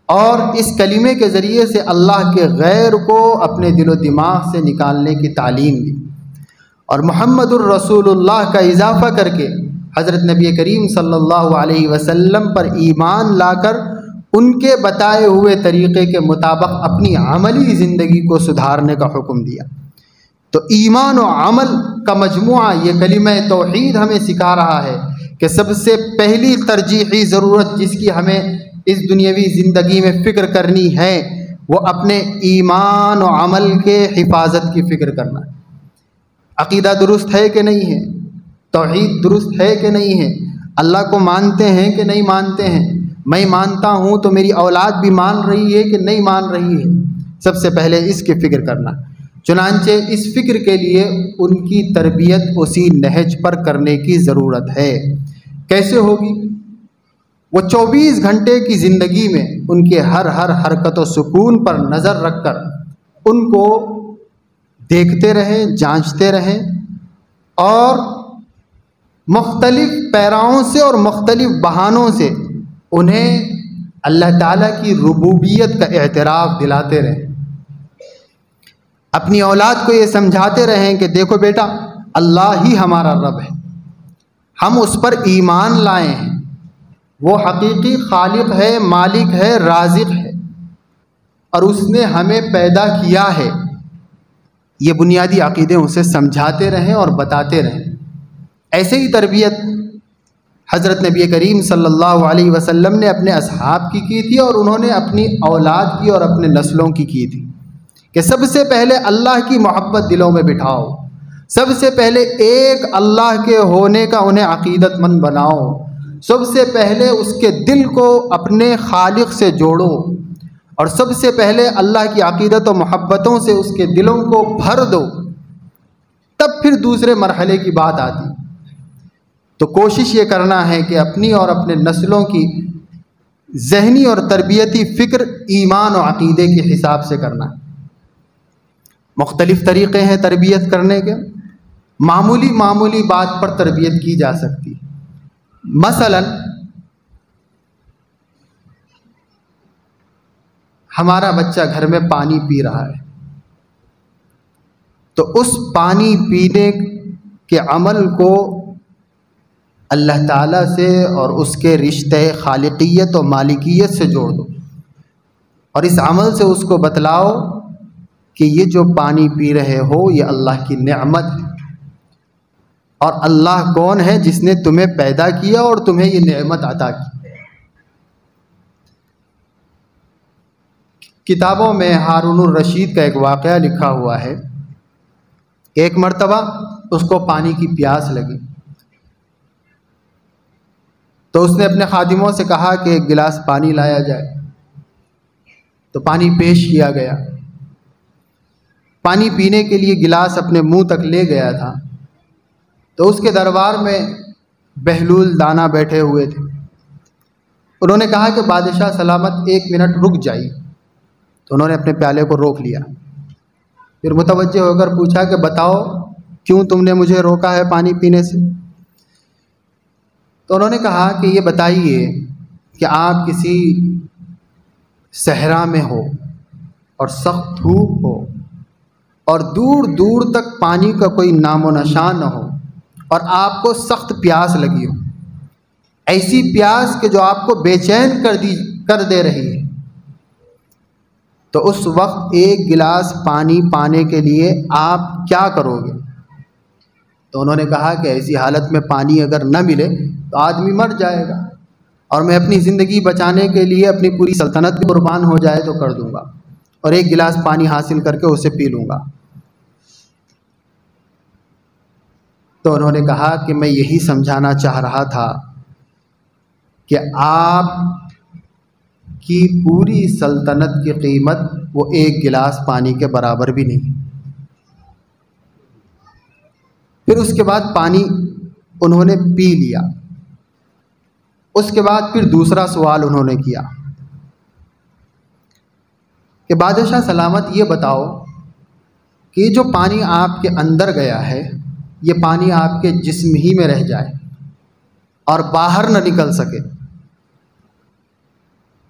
اور اس کلمے کے ذریعے سے اللہ کے غیر کو اپنے دل و دماغ سے نکالنے کی تعلیم دی، اور محمد الرسول اللہ کا اضافہ کر کے حضرت نبی کریم صلی اللہ علیہ وسلم پر ایمان لا کر ان کے بتائے ہوئے طریقے کے مطابق اپنی عملی زندگی کو سدھارنے کا حکم دیا۔ تو ایمان و عمل کا مجموعہ یہ کلمہ توحید ہمیں سکھا رہا ہے کہ سب سے پہلی ترجیحی ضرورت جس کی ہمیں اس دنیاوی زندگی میں فکر کرنی ہے وہ اپنے ایمان و عمل کے حفاظت کی فکر کرنا ہے۔ عقیدہ درست ہے کہ نہیں ہے؟ توحید درست ہے کہ نہیں ہے؟ اللہ کو مانتے ہیں کہ نہیں مانتے ہیں؟ میں مانتا ہوں تو میری اولاد بھی مان رہی ہے کہ نہیں مان رہی ہے؟ سب سے پہلے اس کی فکر کرنا۔ چنانچہ اس فکر کے لیے ان کی تربیت اسی نہج پر کرنے کی ضرورت ہے۔ کیسے ہوگی؟ وہ 24 گھنٹے کی زندگی میں ان کے ہر حرکت و سکون پر نظر رکھ کر ان کو دیکھتے رہیں، جانچتے رہیں، اور مختلف پیراؤں سے اور مختلف بہانوں سے انہیں اللہ تعالیٰ کی ربوبیت کا اعتراف دلاتے رہیں۔ اپنی اولاد کو یہ سمجھاتے رہیں کہ دیکھو بیٹا، اللہ ہی ہمارا رب ہے، ہم اس پر ایمان لائے ہیں، وہ حقیقی خالق ہے، مالک ہے، رازق ہے، اور اس نے ہمیں پیدا کیا ہے۔ یہ بنیادی عقیدے اسے سمجھاتے رہیں اور بتاتے رہیں۔ ایسے ہی تربیت حضرت نبی کریم صلی اللہ علیہ وسلم نے اپنے اصحاب کی تھی، اور انہوں نے اپنی اولاد کی اور اپنے نسلوں کی تھی کہ سب سے پہلے اللہ کی محبت دلوں میں بٹھاؤ، سب سے پہلے ایک اللہ کے ہونے کا انہیں عقیدت مند بناؤ، سب سے پہلے اس کے دل کو اپنے خالق سے جوڑو، اور سب سے پہلے اللہ کی عقیدت و محبتوں سے اس کے دلوں کو بھر دو، تب پھر دوسرے مرحلے کی بات آتی۔ تو کوشش یہ کرنا ہے کہ اپنی اور اپنے نسلوں کی ذہنی اور تربیتی فکر ایمان و عقیدے کے حساب سے کرنا ہے۔ مختلف طریقے ہیں تربیت کرنے کے، معمولی بات پر تربیت کی جا سکتی ہے۔ مثلا ہمارا بچہ گھر میں پانی پی رہا ہے، تو اس پانی پینے کے عمل کو اللہ تعالیٰ سے اور اس کے رشتہ خالقیت و مالکیت سے جوڑ دو، اور اس عمل سے اس کو بتلاؤ کہ یہ جو پانی پی رہے ہو یہ اللہ کی نعمت ہے، اور اللہ کون ہے؟ جس نے تمہیں پیدا کیا اور تمہیں یہ نعمت عطا کی۔ کتابوں میں ہارون الرشید کا ایک واقعہ لکھا ہوا ہے کہ ایک مرتبہ اس کو پانی کی پیاس لگی، تو اس نے اپنے خادموں سے کہا کہ ایک گلاس پانی لایا جائے، تو پانی پیش کیا گیا۔ پانی پینے کے لیے گلاس اپنے منہ تک لے گیا تھا، تو اس کے دربار میں بہلول دانا بیٹھے ہوئے تھے۔ انہوں نے کہا کہ بادشاہ سلامت 1 منٹ رک جائیے، تو انہوں نے اپنے پیالے کو روک لیا، پھر متوجہ ہو کر پوچھا کہ بتاؤ کیوں تم نے مجھے روکا ہے پانی پینے سے؟ تو انہوں نے کہا کہ یہ بتائیے کہ آپ کسی صحرا میں ہو اور سخت دھوپ ہو اور دور دور تک پانی کا کوئی نام و نشان نہ ہو اور آپ کو سخت پیاس لگی ہو، ایسی پیاس کہ جو آپ کو بے چین کر دے رہی ہے، تو اس وقت ایک گلاس پانی پانے کے لیے آپ کیا کرو گے؟ تو انہوں نے کہا کہ ایسی حالت میں پانی اگر نہ ملے تو آدمی مر جائے گا، اور میں اپنی زندگی بچانے کے لیے اپنی پوری سلطنت بھی قربان ہو جائے تو کر دوں گا، اور ایک گلاس پانی حاصل کر کے اسے پی لوں گا۔ تو انہوں نے کہا کہ میں یہی سمجھانا چاہ رہا تھا کہ آپ کی پوری سلطنت کی قیمت وہ ایک گلاس پانی کے برابر بھی نہیں۔ پھر اس کے بعد پانی انہوں نے پی لیا۔ اس کے بعد پھر دوسرا سوال انہوں نے کیا کہ بادشاہ سلامت یہ بتاؤ کہ جو پانی آپ کے اندر گیا ہے یہ پانی آپ کے جسم ہی میں رہ جائے اور باہر نہ نکل سکے،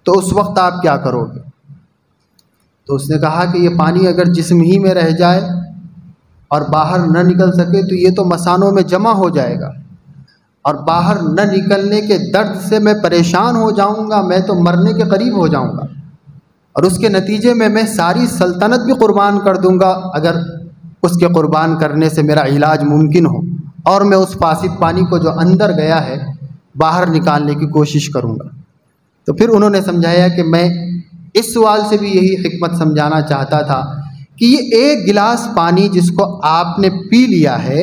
تو اس وقت آپ کیا کرو گے؟ تو اس نے کہا کہ یہ پانی اگر جسم ہی میں رہ جائے اور باہر نہ نکل سکے تو یہ تو مثانوں میں جمع ہو جائے گا، اور باہر نہ نکلنے کے درد سے میں پریشان ہو جاؤں گا، میں تو مرنے کے قریب ہو جاؤں گا، اور اس کے نتیجے میں ساری سلطنت بھی قربان کر دوں گا اگر اس کے قربان کرنے سے میرا علاج ممکن ہو، اور میں اس فاسد پانی کو جو اندر گیا ہے باہر نکالنے کی کوشش کروں گا۔ تو پھر انہوں نے سمجھایا کہ میں اس سوال سے بھی یہی حکمت سمجھانا چاہتا تھا کہ یہ ایک گلاس پانی جس کو آپ نے پی لیا ہے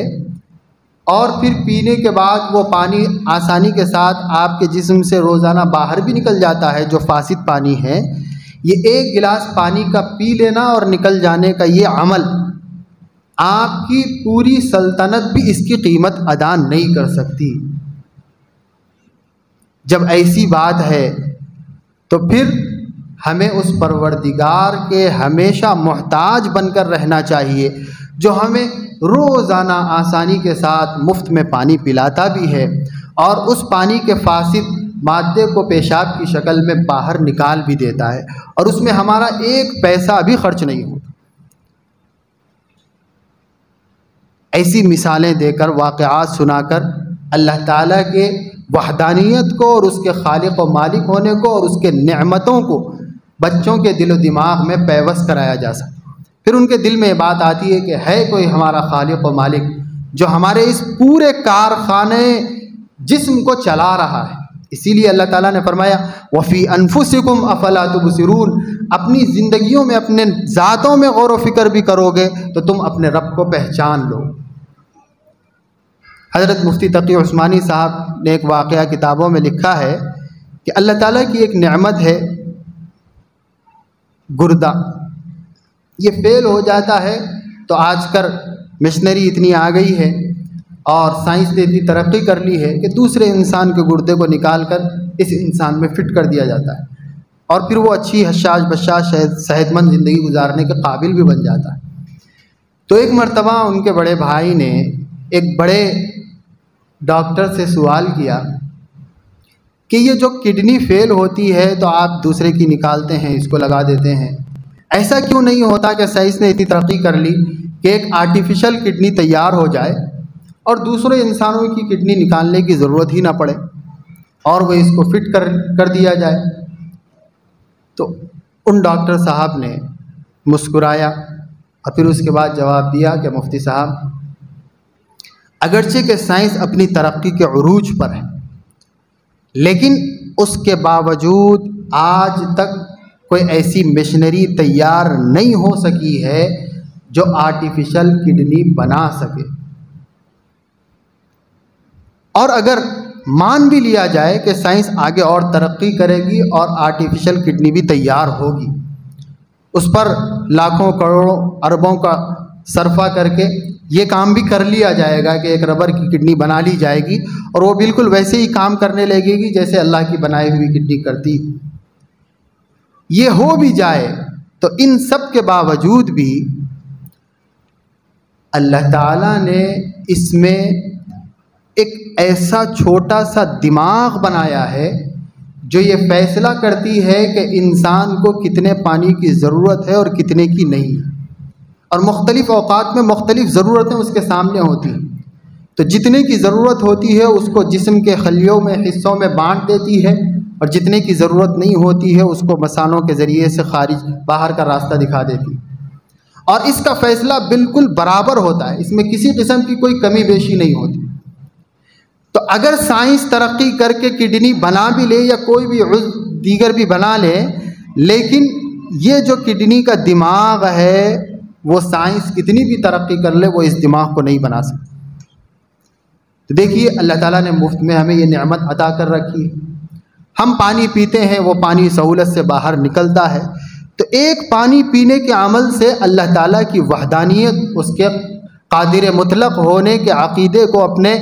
اور پھر پینے کے بعد وہ پانی آسانی کے ساتھ آپ کے جسم سے روزانہ باہر بھی نکل جاتا ہے جو فاسد پانی ہے، یہ ایک گلاس پانی کا پی لینا اور نکل جانے کا یہ عمل آپ کی پوری سلطنت بھی اس کی قیمت ادا نہیں کر سکتی۔ جب ایسی بات ہے تو پھر ہمیں اس پروردگار کے ہمیشہ محتاج بن کر رہنا چاہیے جو ہمیں روزانہ آسانی کے ساتھ مفت میں پانی پلاتا بھی ہے اور اس پانی کے فاسد مادے کو پیشاب کی شکل میں باہر نکال بھی دیتا ہے، اور اس میں ہمارا ایک پیسہ بھی خرچ نہیں ہوتا۔ ایسی مثالیں دے کر، واقعات سنا کر اللہ تعالیٰ کے وحدانیت کو اور اس کے خالق و مالک ہونے کو اور اس کے نعمتوں کو بچوں کے دل و دماغ میں پیوست کرایا جا سکتا۔ پھر ان کے دل میں یہ بات آتی ہے کہ ہے کوئی ہمارا خالق و مالک جو ہمارے اس پورے کارخانے جسم کو چلا رہا ہے۔ اسی لیے اللہ تعالیٰ نے فرمایا وَفِي أَنفُسِكُمْ أَفَلَا تُبْصِرُونَ، اپنی زندگیوں میں اپنے ذاتوں میں غور و فکر بھی کرو گے تو تم اپنے رب کو پہچان لو۔ حضرت مفتی تقی عثمانی صاحب نے ایک واقعہ کتابوں میں لکھا ہے کہ اللہ تعالیٰ کی ایک نعمت ہے گردہ، یہ فیل ہو جاتا ہے تو آج کل مشنری اتنی آ گئی ہے اور سائنس نے اتنی ترقی کر لی ہے کہ دوسرے انسان کے گردے کو نکال کر اس انسان میں فٹ کر دیا جاتا ہے، اور پھر وہ اچھی حشاش بشاش صحت مند زندگی گزارنے کے قابل بھی بن جاتا ہے۔ تو ایک مرتبہ ان کے بڑے بھائی نے ایک بڑے ڈاکٹر سے سوال کیا کہ یہ جو کڈنی فیل ہوتی ہے تو آپ دوسرے کی نکالتے ہیں، اس کو لگا دیتے ہیں، ایسا کیوں نہیں ہوتا کہ سائنس نے اتنی ترقی کر لی کہ ایک آرٹیفیشل کڈنی تیار ہو جائے اور دوسرے انسانوں کی کڈنی نکالنے کی ضرورت ہی نہ پڑے اور وہ اس کو فٹ کر دیا جائے؟ تو ان ڈاکٹر صاحب نے مسکرایا اور پھر اس کے بعد جواب دیا کہ مفتی صاحب، اگرچہ کہ سائنس اپنی ترقی کے عروج پر ہے لیکن اس کے باوجود آج تک کوئی ایسی مشنری تیار نہیں ہو سکی ہے جو آرٹیفیشل کڈنی بنا سکے۔ اور اگر مان بھی لیا جائے کہ سائنس آگے اور ترقی کرے گی اور آرٹیفیشل کڈنی بھی تیار ہوگی، اس پر لاکھوں کروڑوں اربوں کا صرفہ کر کے یہ کام بھی کر لیا جائے گا کہ ایک ربر کی کڈنی بنا لی جائے گی اور وہ بالکل ویسے ہی کام کرنے لگے گی جیسے اللہ کی بنائی ہوئی کڈنی کرتی۔ یہ ہو بھی جائے تو ان سب کے باوجود بھی اللہ تعالیٰ نے اس میں ایک ایسا چھوٹا سا دماغ بنایا ہے جو یہ فیصلہ کرتی ہے کہ انسان کو کتنے پانی کی ضرورت ہے اور کتنے کی نہیں، اور مختلف اوقات میں مختلف ضرورتیں اس کے سامنے ہوتی ہیں، تو جتنے کی ضرورت ہوتی ہے اس کو جسم کے خلیوں میں حصوں میں بانٹ دیتی ہے، اور جتنے کی ضرورت نہیں ہوتی ہے اس کو مثانوں کے ذریعے سے باہر کا راستہ دکھا دیتی ہے، اور اس کا فیصلہ بالکل برابر ہوتا ہے، اس میں کسی قسم کی کوئی کمی بیشی نہیں ہوتی۔ تو اگر سائنس ترقی کر کے کڈنی بنا بھی لے یا کوئی بھی عضو دیگر بھی بنا لے، لیکن یہ جو کڈنی کا دماغ ہے وہ سائنس کتنی بھی ترقی کر لے وہ اس دماغ کو نہیں بنا سکتی۔ تو دیکھیے اللہ تعالیٰ نے مفت میں ہمیں یہ نعمت عطا کر رکھی ہے، ہم پانی پیتے ہیں، وہ پانی سہولت سے باہر نکلتا ہے، تو ایک پانی پینے کے عمل سے اللہ تعالیٰ کی وحدانیت، اس کے قادر مطلق ہونے کے عقیدے کو اپنے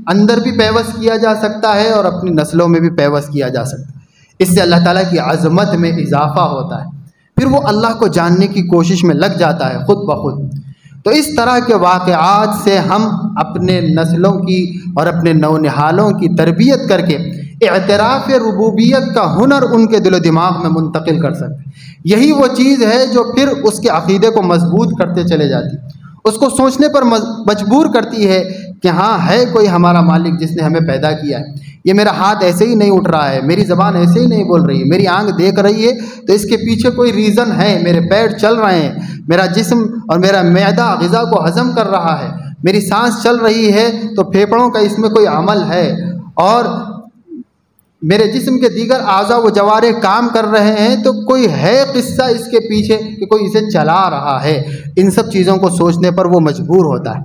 اندر بھی پیوست کیا جا سکتا ہے اور اپنی نسلوں میں بھی پیوست کیا جا سکتا ہے۔ اس سے اللہ تعالیٰ کی عظمت میں اضافہ ہوتا ہے، پھر وہ اللہ کو جاننے کی کوشش میں لگ جاتا ہے خود بخود۔ تو اس طرح کے واقعات سے ہم اپنے نسلوں کی اور اپنے نونہالوں کی تربیت کر کے اعتراف ربوبیت کا ہنر ان کے دل و دماغ میں منتقل کر سکتے ہیں۔ یہی وہ چیز ہے جو پھر اس کے عقیدے کو مضبوط کرتے چلے جاتی، اس کو سوچنے پر مجبور کرتی ہے کہ ہاں ہے کوئی ہمارا مالک جس نے ہمیں پیدا کیا ہے، یہ میرا ہاتھ ایسے ہی نہیں اٹھ رہا ہے، میری زبان ایسے ہی نہیں بول رہی ہے، میری آنکھ دیکھ رہی ہے تو اس کے پیچھے کوئی ریزن ہے، میرے پیر چل رہے ہیں، میرا جسم اور میرا معدہ غذا کو ہضم کر رہا ہے، میری سانس چل رہی ہے تو پھیپھڑوں کا اس میں کوئی عمل ہے، اور میرے جسم کے دیگر اعضاء و جوارح کام کر رہے ہیں تو کوئی ہے قصہ اس کے پیچھے کہ کوئی اسے چلا رہا ہے۔ ان سب چیزوں کو سوچنے پر وہ مجبور ہوتا ہے۔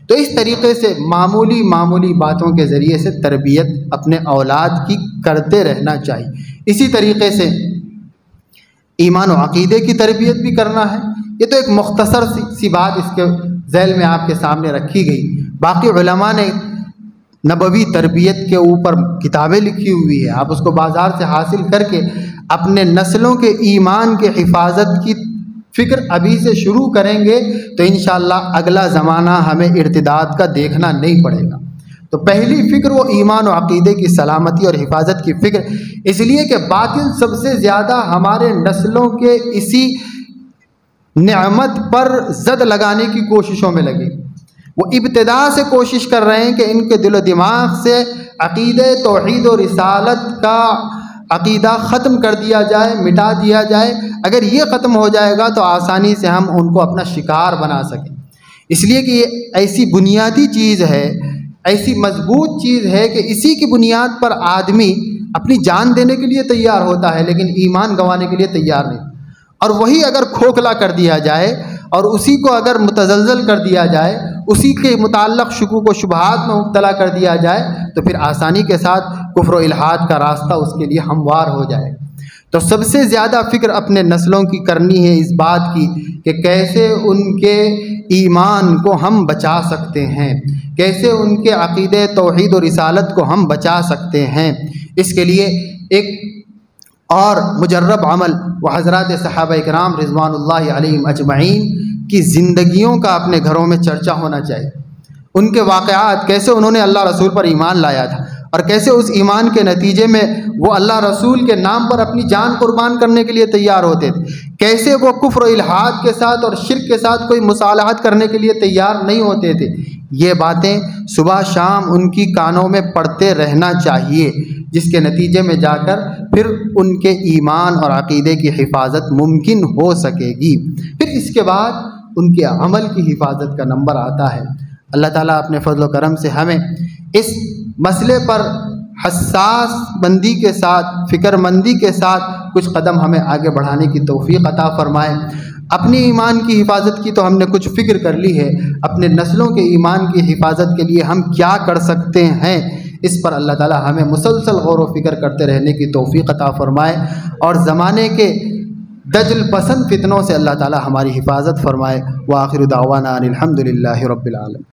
تو اس طریقے سے معمولی باتوں کے ذریعے سے تربیت اپنے اولاد کی کرتے رہنا چاہیے۔ اسی طریقے سے ایمان و عقیدے کی تربیت بھی کرنا ہے۔ یہ تو ایک مختصر سی بات اس کے ذیل میں آپ کے سامنے رکھی گئی، باقی علماء نے نبوی تربیت کے اوپر کتابیں لکھی ہوئی ہے، آپ اس کو بازار سے حاصل کر کے اپنے نسلوں کے ایمان کے حفاظت کی فکر ابھی سے شروع کریں گے تو انشاءاللہ اگلا زمانہ ہمیں ارتداد کا دیکھنا نہیں پڑے گا۔ تو پہلی فکر وہ ایمان و عقیدے کی سلامتی اور حفاظت کی فکر، اس لیے کہ باطل سب سے زیادہ ہمارے نسلوں کے اسی نعمت پر زد لگانے کی کوششوں میں لگے۔ وہ ابتدا سے کوشش کر رہے ہیں کہ ان کے دل و دماغ سے عقیدہ توحید و رسالت کا عقیدہ ختم کر دیا جائے، مٹا دیا جائے۔ اگر یہ ختم ہو جائے گا تو آسانی سے ہم ان کو اپنا شکار بنا سکیں، اس لیے کہ یہ ایسی بنیادی چیز ہے، ایسی مضبوط چیز ہے کہ اسی کی بنیاد پر آدمی اپنی جان دینے کے لیے تیار ہوتا ہے لیکن ایمان گنوانے کے لیے تیار نہیں۔ اور وہی اگر کھوکھلا کر دیا جائے اور اسی کو اگر متزلزل کر دیا جائے، اسی کے متعلق شکوک و شبہات میں مبتلا کر دیا جائے تو پھر آسانی کے ساتھ کفر و الحاد کا راستہ اس کے لیے ہموار ہو جائے۔ تو سب سے زیادہ فکر اپنے نسلوں کی کرنی ہے اس بات کی کہ کیسے ان کے ایمان کو ہم بچا سکتے ہیں، کیسے ان کے عقیدہ توحید و رسالت کو ہم بچا سکتے ہیں۔ اس کے لیے ایک اور مجرب عمل وہ حضرات صحابہ کرام رضوان اللہ علیہم اجمعین کی زندگیوں کا اپنے گھروں میں چرچا ہونا چاہیے۔ ان کے واقعات، کیسے انہوں نے اللہ رسول پر ایمان لایا تھا اور کیسے اس ایمان کے نتیجے میں وہ اللہ رسول کے نام پر اپنی جان قربان کرنے کے لیے تیار ہوتے تھے، کیسے وہ کفر و الحاد کے ساتھ اور شرک کے ساتھ کوئی مصالحت کرنے کے لیے تیار نہیں ہوتے تھے۔ یہ باتیں صبح شام ان کی کانوں میں پڑھتے رہنا چاہیے، جس کے نتیجے میں جا کر پھر ان کے ایمان اور عقیدے کی حفاظت ممکن ہو سکے گی۔ پھر اس کے بعد ان کے عمل کی حفاظت کا نمبر آتا ہے۔ اللہ تعالیٰ اپنے فضل و کرم سے ہمیں اس مسئلے پر حساس بندی کے ساتھ، فکر مندی کے ساتھ کچھ قدم ہمیں آگے بڑھانے کی توفیق عطا فرمائے۔ اپنی ایمان کی حفاظت کی تو ہم نے کچھ فکر کر لی ہے، اپنے نسلوں کے ایمان کی حفاظت کے لیے ہم کیا کر سکتے ہیں، اس پر اللہ تعالی ہمیں مسلسل غور و فکر کرتے رہنے کی توفیق عطا فرمائے، اور زمانے کے دجل پسند فتنوں سے اللہ تعالی ہماری حفاظت فرمائے۔ وآخر دعوانا ان الحمد للہ رب العالمین۔